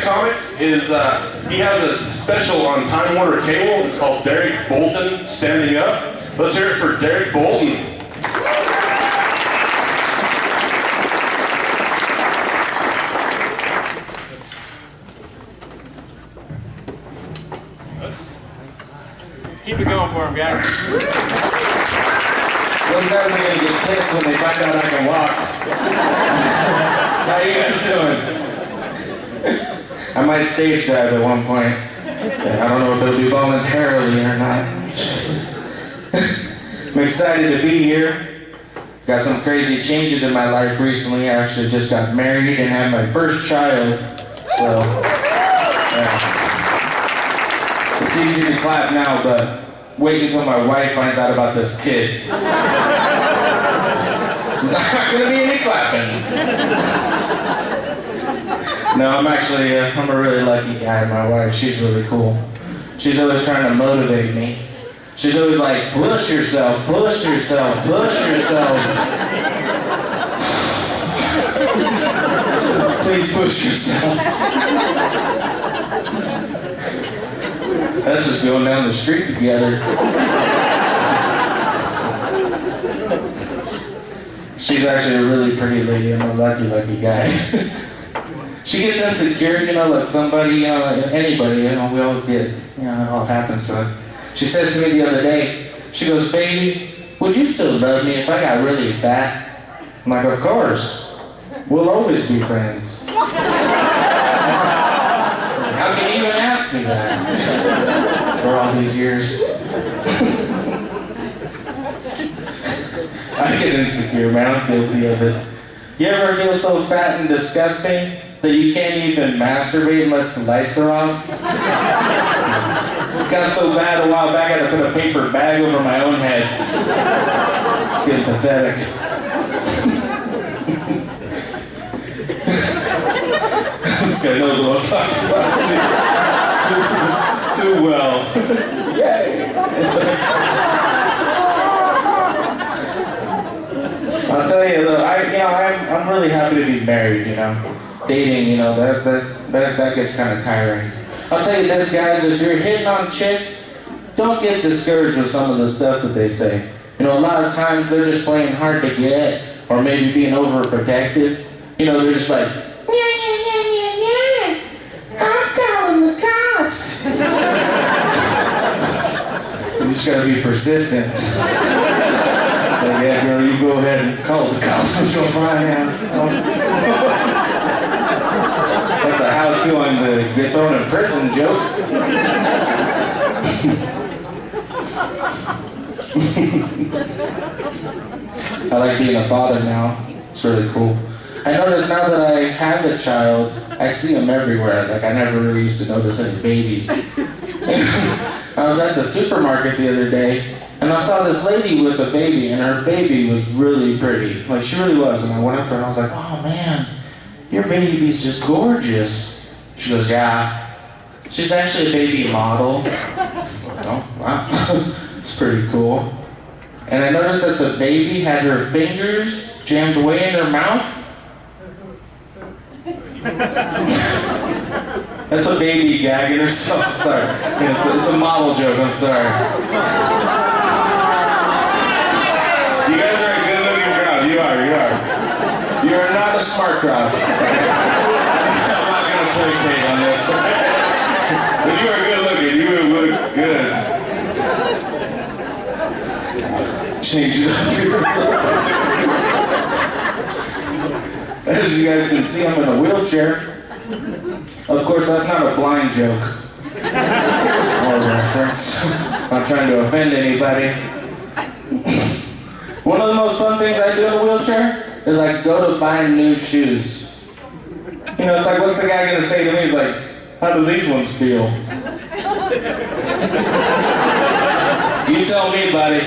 next comic is, he has a special on Time Warner Cable. It's called Derek Bolton Standing Up. Let's hear it for Derek Bolton. Keep it going for him, guys. Those guys are gonna get pissed when they find out I can walk. How you guys doing? I might stage dive at one point. I don't know if it'll be voluntarily or not. I'm excited to be here. Got some crazy changes in my life recently. I actually just got married and had my first child. So, yeah. It's easy to clap now, but wait until my wife finds out about this kid. There's not gonna be any clapping. No, I'm a really lucky guy. My wife, she's really cool. She's always trying to motivate me. She's always like, push yourself, push yourself, push yourself. Please push yourself. That's just going down the street together. She's actually a really pretty lady. I'm a lucky guy. She gets insecure, like somebody, anybody, we all get, it all happens to us. She says to me the other day, she goes, baby, would you still love me if I got really fat? I'm like, of course. We'll always be friends. How can you even ask me that? For all these years. I get insecure, man. I'm guilty of it. You ever feel so fat and disgusting that you can't even masturbate unless the lights are off? It got so bad a while back I had to put a paper bag over my own head. It's getting pathetic. This guy knows what I'm talking about too well. Yay! I'll tell you though, I'm really happy to be married. Dating, that gets kind of tiring. I'll tell you this, guys, if you're hitting on chicks, don't get discouraged with some of the stuff that they say. A lot of times they're just playing hard to get, or maybe being overprotective. They're just like, I'm calling the cops. You just gotta be persistent. Yeah, girl, you go ahead and call the cops with your fine ass. That's a how-to on the get thrown in prison joke. I like being a father now. It's really cool. I notice now that I have a child, I see them everywhere. Like, I never really used to notice any babies. I was at the supermarket the other day, and I saw this lady with a baby, and her baby was really pretty. Like, she really was. And I went up to her and I was like, oh man, your baby's just gorgeous. She goes, yeah. She's actually a baby model. Oh, wow. It's pretty cool. And I noticed that the baby had her fingers jammed away in her mouth. That's a baby gagging herself. Sorry. It's a model joke, I'm sorry. You guys are a good looking crowd. You are. You are not a smart crowd. I'm not going to placate on this. But you are good looking. You look good. Change it up here. As you guys can see, I'm in a wheelchair. Of course, that's not a blind joke. Or reference. I'm not trying to offend anybody. One of the most fun things I do in a wheelchair is I go to buy new shoes. It's like, what's the guy going to say to me? He's like, how do these ones feel? You tell me, buddy.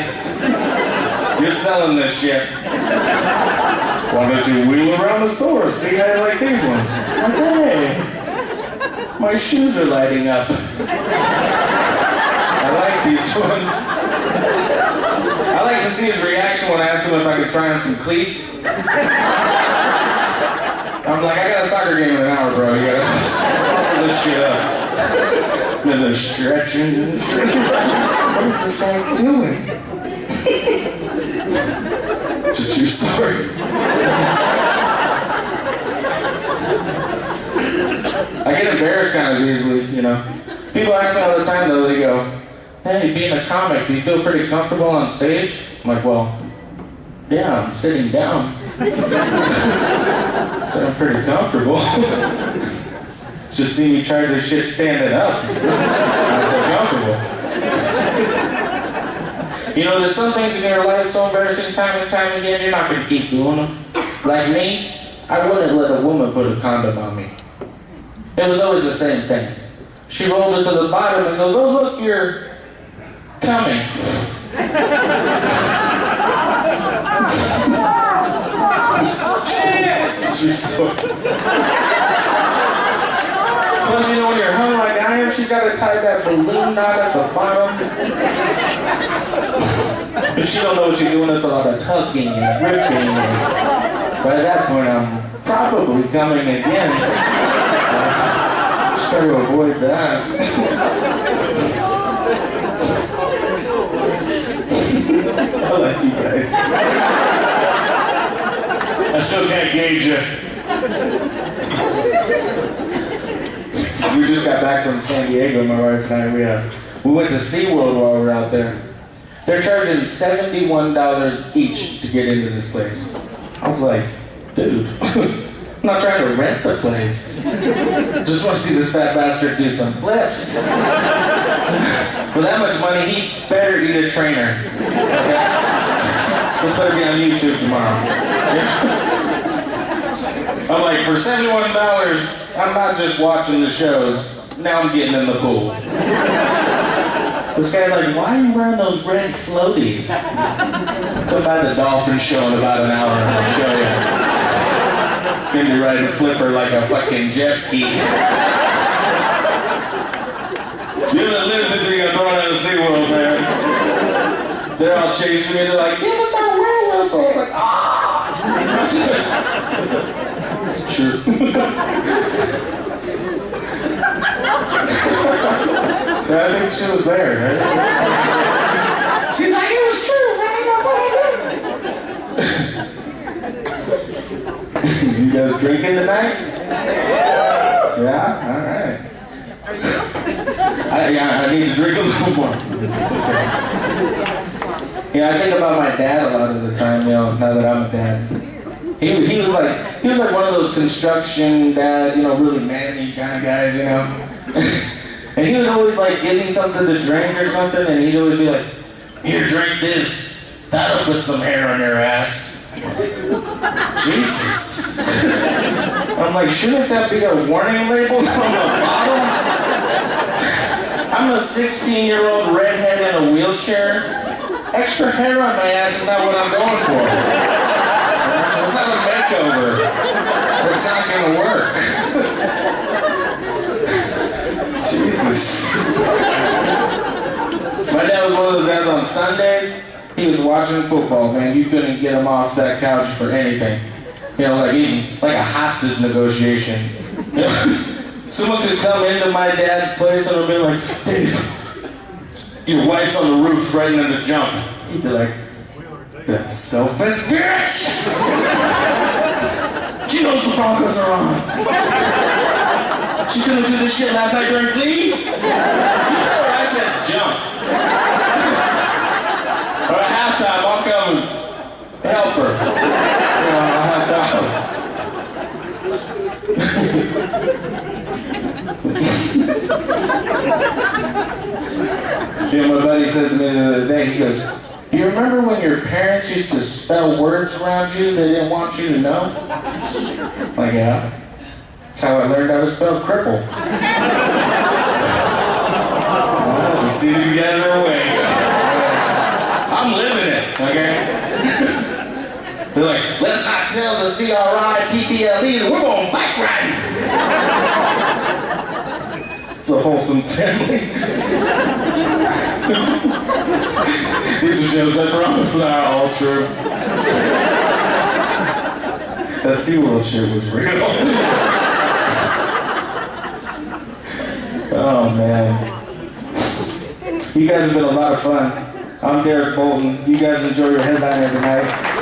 You're selling this shit. Why don't you wheel around the store, see how you like these ones? Okay. My shoes are lighting up. I like these ones. I like to see his reaction when I ask him if I could try on some cleats. I'm like, I got a soccer game in an hour, bro. You gotta shit up. And they're stretching. What is this guy doing? It's a true story. I get embarrassed kind of easily, you know. People ask me all the time though, they go, hey, being a comic, do you feel pretty comfortable on stage? I'm like, well, yeah, I'm sitting down. So I'm pretty comfortable. Should see me try this shit standing up. I'm so comfortable. You know, there's some things in your life so embarrassing time and time again, you're not going to keep doing them. Like me, I wouldn't let a woman put a condom on me. It was always the same thing. She rolled it to the bottom and goes, oh, look, you're coming. Plus, you know, when you're hung like I am, she's got to tie that balloon knot at the bottom. If she don't know what you're doing, it's a lot of tugging and ripping. And by that point, I'm probably coming again. Just try to avoid that. I like you guys. I still can't gauge you. We just got back from San Diego, my wife and I. We went to SeaWorld while we were out there. They're charging $71 each to get into this place. I was like, dude, I'm not trying to rent the place. Just want to see this fat bastard do some flips. For that much money, he better eat a trainer. Okay? This better be on YouTube tomorrow. I'm like, for $71, I'm not just watching the shows, now I'm getting in the pool. This guy's like, why are you wearing those red floaties? Come by the dolphin show in about an hour and I'll show you. Get me riding a flipper like a fucking jet ski. You haven't lived until you got thrown out of SeaWorld, man. They're all chasing me, they're like, give us our whale whistle. I was like, ah! It's true. So I think she was there, right? She's like, it was true, man. That's what I did. You guys drinking tonight? Yeah? All right. Are you? I need to drink a little more. Yeah, I think about my dad a lot of the time, you know, now that I'm a dad. He was like one of those construction dad, you know, really manly kind of guys, you know. And he would always like give me something to drink or something, and he'd always be like, here, drink this. That'll put some hair on your ass. Jesus. I'm like, shouldn't that be a warning label on the bottle? I'm a 16-year-old redhead in a wheelchair. Extra hair on my ass is not what I'm going for. It's not a makeover. It's not going to work. Jesus. My dad was one of those guys on Sundays. He was watching football, man. You couldn't get him off that couch for anything. You know, like even like a hostage negotiation. You know? Someone could come into my dad's place and would be like, hey, your wife's on the roof threatening to jump. He'd be like, that selfish bitch! She knows the Broncos are on. She couldn't do this shit last night during Glee? You told her I said jump. Or at halftime, I'll come and help her. You know, I'll help out. You know, my buddy says to me the other day, he goes, do you remember when your parents used to spell words around you they didn't want you to know? I'm like, yeah. That's how I learned how to spell cripple. Well, you see, you guys are awake. I'm living it, okay? They're like, let's not tell the CRI-PPLE that we're going bike riding. It's a wholesome family. These are jokes, I promise, they're all true. That SeaWorld shit was real. Oh man. You guys have been a lot of fun. I'm Derek Bolton. You guys enjoy your headliner tonight.